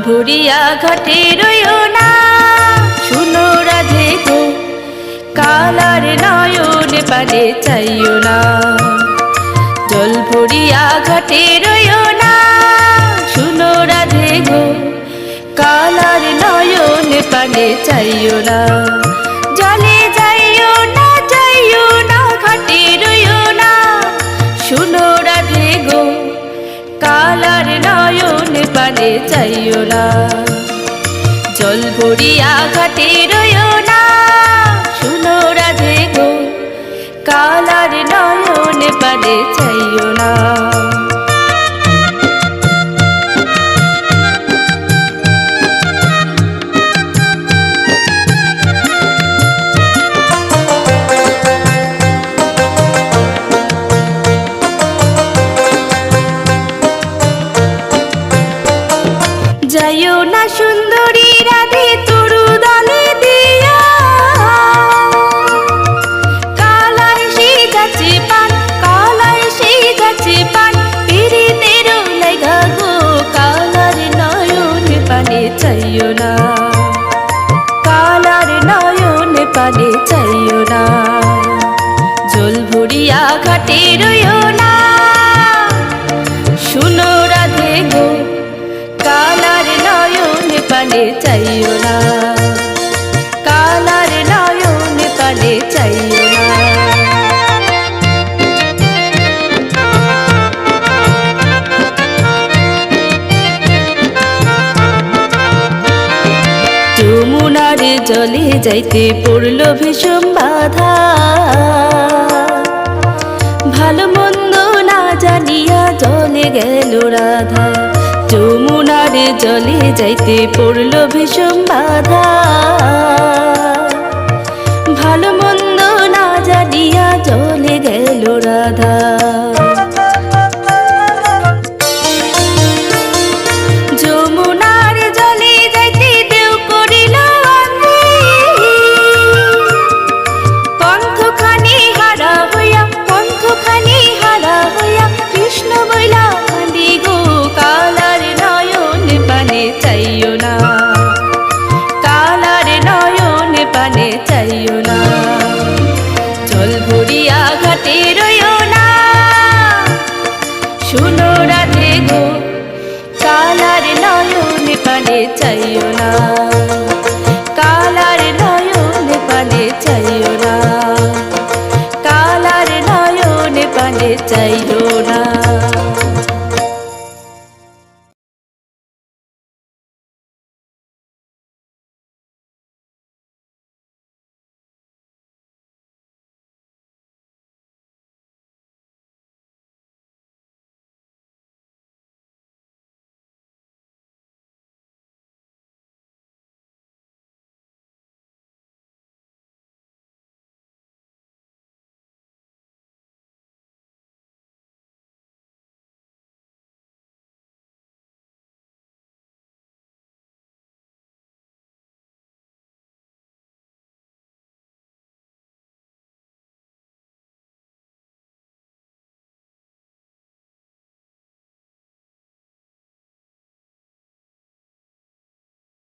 ভরিয়া ঘাটে রইও না, শুনো রাধে গো কালার নয়নে পানে চাইও না। জল ভরিয়া ঘাটে রইও না, শুনো রাধে গো কালার নয়নে পানে চাইও না। জলে যাইও না, যাইও না, ঘাটে রইও না, শুনো রাধে গো কালার নয়নে পানে চাইও না। জল ভরিয়া ঘাটে রইও না, শুনো রাধে গো কালার নয়নে পানে চাইও না। যাইও না সুন্দরী রাধে তরু দলে দিয়া, কালায় সেই গাছে পান, কালায় সেই গাছে পান, পীড়িতের লাগা গো কালার নয়নে পানে চাইও না, কালার নয়নে পানে চাইও না। জল ভরিয়া ঘাটে রইও না, শুনো রাধে গো কালার নয়নে পানে চাইও না, কালার নয়নে পানে চাইও না। যমুনার জলে যাইতে পড়ল ভীষণ বাধা, ভালো মন্দ না জানিয়া জলে গেল রাধা। যমুনার জলে যাইতে পড়ল ভীষণ বাধা, ভালো মন্দ না জানিয়া জলে গেল রাধা। যমুনার জলে যাইতে দেও করিল আঁধি, পন্থখানি হারা হইয়া, পন্থখানি হারা হইয়া, কৃষ্ণ বইলা কান্দি গো কালার নয়নে পানে চাইও না, কালার নয়নে পানে চাইও না। জল ভরিয়া ঘাটে রইও না, শুনো রাধে গো কালার নয়নে পানে চাইও না, কালার নয়নে পানে চাইও না, কালার নয়নে পানে চাইও না।